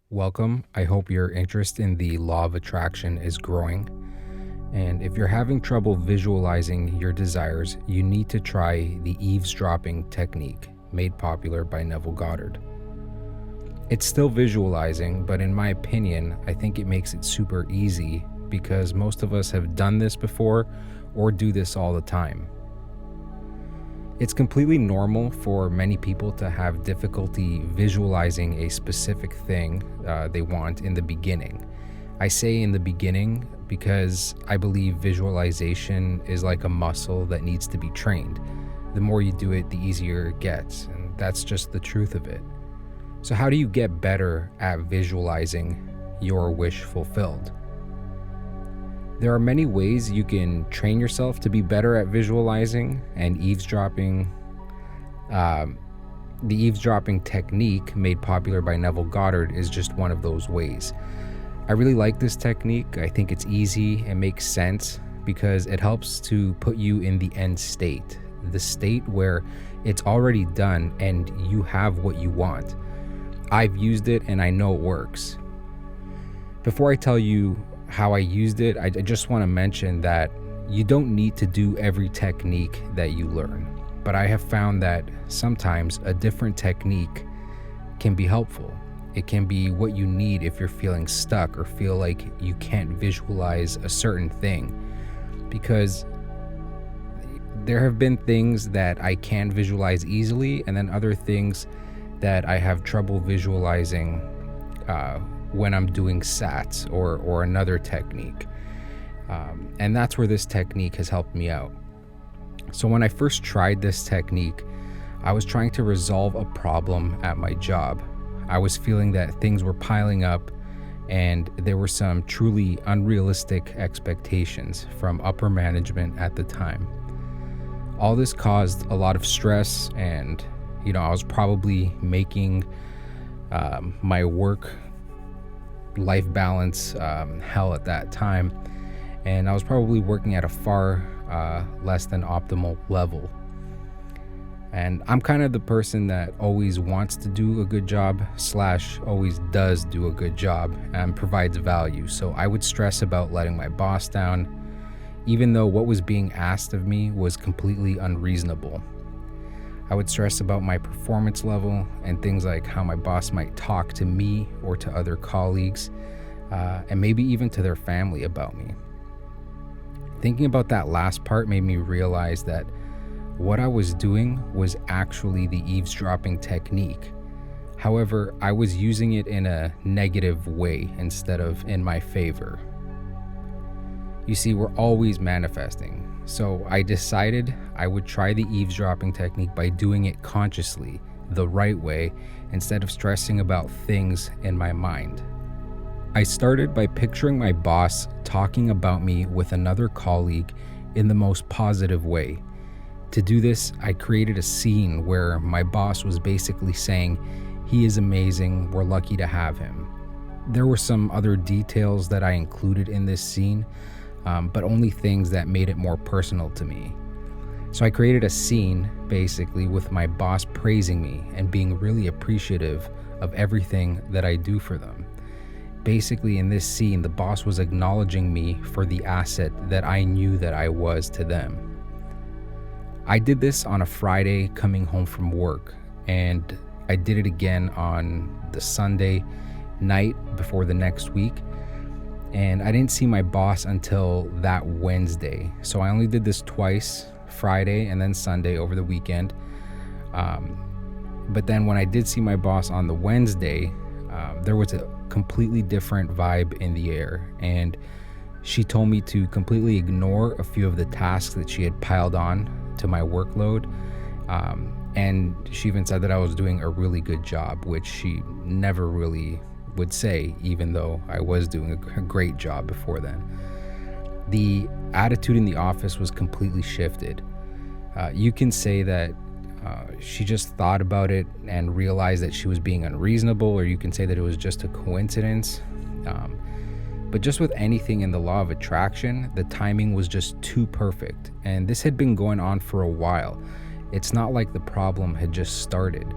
Welcome. I hope your interest in the law of attraction is growing. And if you're having trouble visualizing your desires, you need to try the eavesdropping technique made popular by Neville Goddard. It's still visualizing, but in my opinion, I think it makes it super easy because most of us have done this before or do this all the time. It's completely normal for many people to have difficulty visualizing a specific thing they want in the beginning. I say in the beginning because I believe visualization is like a muscle that needs to be trained. The more you do it, the easier it gets, and that's just the truth of it. So how do you get better at visualizing your wish fulfilled? There are many ways you can train yourself to be better at visualizing, and eavesdropping. The eavesdropping technique made popular by Neville Goddard is just one of those ways. I really like this technique. I think it's easy and makes sense because it helps to put you in the end state, the state where it's already done and you have what you want. I've used it and I know it works. Before I tell you how I used it, I just want to mention that you don't need to do every technique that you learn, but I have found that sometimes a different technique can be helpful. It can be what you need if you're feeling stuck or feel like you can't visualize a certain thing, because there have been things that I can visualize easily and then other things that I have trouble visualizing when I'm doing SATs or another technique. And that's where this technique has helped me out. So when I first tried this technique, I was trying to resolve a problem at my job. I was feeling that things were piling up and there were some truly unrealistic expectations from upper management at the time. All this caused a lot of stress, and I was probably making my work life balance hell at that time, and I was probably working at a far less than optimal level. And I'm kind of the person that always wants to do a good job / always does do a good job and provides value. So I would stress about letting my boss down, even though what was being asked of me was completely unreasonable. I would stress about my performance level and things like how my boss might talk to me or to other colleagues, and maybe even to their family about me. Thinking about that last part made me realize that what I was doing was actually the eavesdropping technique. However, I was using it in a negative way instead of in my favor. You see, we're always manifesting. So I decided I would try the eavesdropping technique by doing it consciously, the right way, instead of stressing about things in my mind. I started by picturing my boss talking about me with another colleague in the most positive way. To do this, I created a scene where my boss was basically saying, "He is amazing, we're lucky to have him." There were some other details that I included in this scene, but only things that made it more personal to me. So I created a scene basically with my boss praising me and being really appreciative of everything that I do for them. Basically, in this scene, the boss was acknowledging me for the asset that I knew that I was to them. I did this on a Friday coming home from work, and I did it again on the Sunday night before the next week. And I didn't see my boss until that Wednesday. So I only did this twice, Friday and then Sunday over the weekend. But then when I did see my boss on the Wednesday, there was a completely different vibe in the air. And she told me to completely ignore a few of the tasks that she had piled on to my workload. And she even said that I was doing a really good job, which she never really would say, even though I was doing a great job before then. The attitude in the office was completely shifted. You can say that she just thought about it and realized that she was being unreasonable, or you can say that it was just a coincidence. But just with anything in the law of attraction, the timing was just too perfect. And this had been going on for a while. It's not like the problem had just started.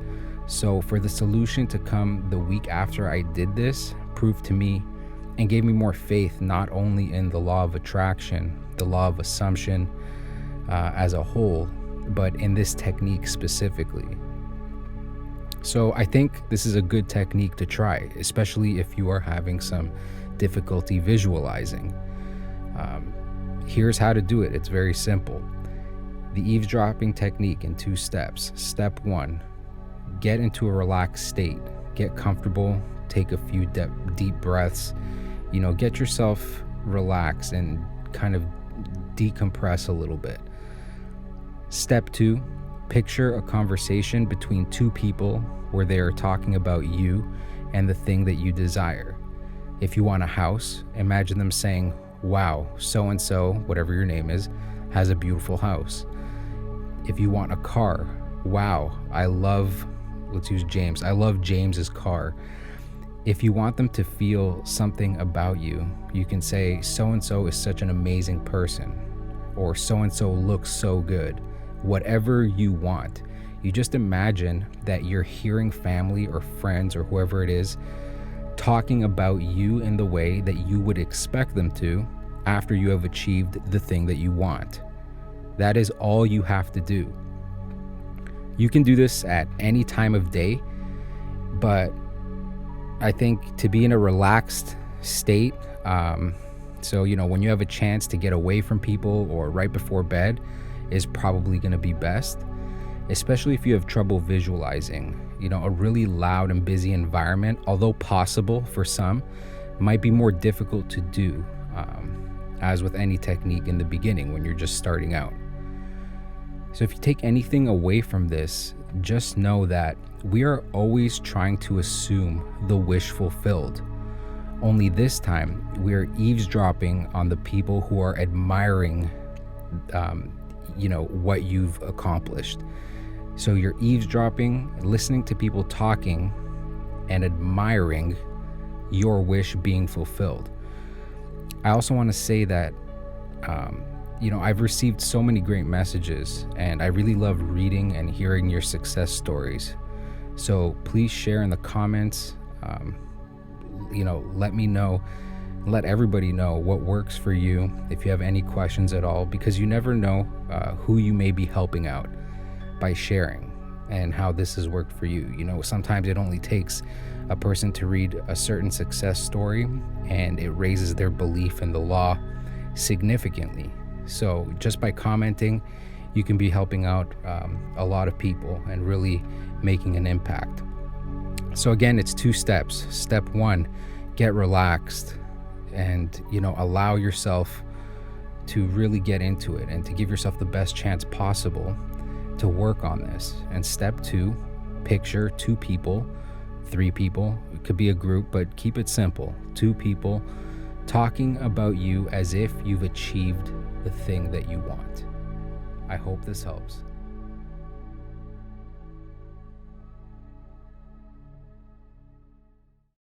So for the solution to come the week after I did this proved to me and gave me more faith, not only in the law of attraction, the law of assumption as a whole, but in this technique specifically. So I think this is a good technique to try, especially if you are having some difficulty visualizing. Here's how to do it. It's very simple. The eavesdropping technique in 2 steps. Step 1, get into a relaxed state. Get comfortable, take a few deep breaths, get yourself relaxed and kind of decompress a little bit. Step 2, picture a conversation between 2 people where they are talking about you and the thing that you desire. If you want a house, imagine them saying, "Wow, so-and-so, whatever your name is, has a beautiful house." If you want a car, "Wow, let's use James. I love James's car." If you want them to feel something about you, you can say, "So-and-so is such an amazing person," or "So-and-so looks so good." Whatever you want. You just imagine that you're hearing family or friends or whoever it is talking about you in the way that you would expect them to after you have achieved the thing that you want. That is all you have to do. You can do this at any time of day, but I think to be in a relaxed state, so when you have a chance to get away from people or right before bed, is probably going to be best, especially if you have trouble visualizing. A really loud and busy environment, although possible for some, might be more difficult to do, as with any technique in the beginning when you're just starting out. So if you take anything away from this, just know that we are always trying to assume the wish fulfilled. Only this time, we are eavesdropping on the people who are admiring what you've accomplished. So you're eavesdropping, listening to people talking and admiring your wish being fulfilled. I also want to say that I've received so many great messages, and I really love reading and hearing your success stories. So please share in the comments. Let me know. Let everybody know what works for you, if you have any questions at all, because you never know who you may be helping out by sharing and how this has worked for you. Sometimes it only takes a person to read a certain success story and it raises their belief in the law significantly. So just by commenting, you can be helping out a lot of people and really making an impact. So again, it's 2 steps. Step 1, get relaxed and allow yourself to really get into it and to give yourself the best chance possible to work on this. And step 2, picture 2 people, 3 people, it could be a group, but keep it simple. 2 people talking about you as if you've achieved the thing that you want. I hope this helps.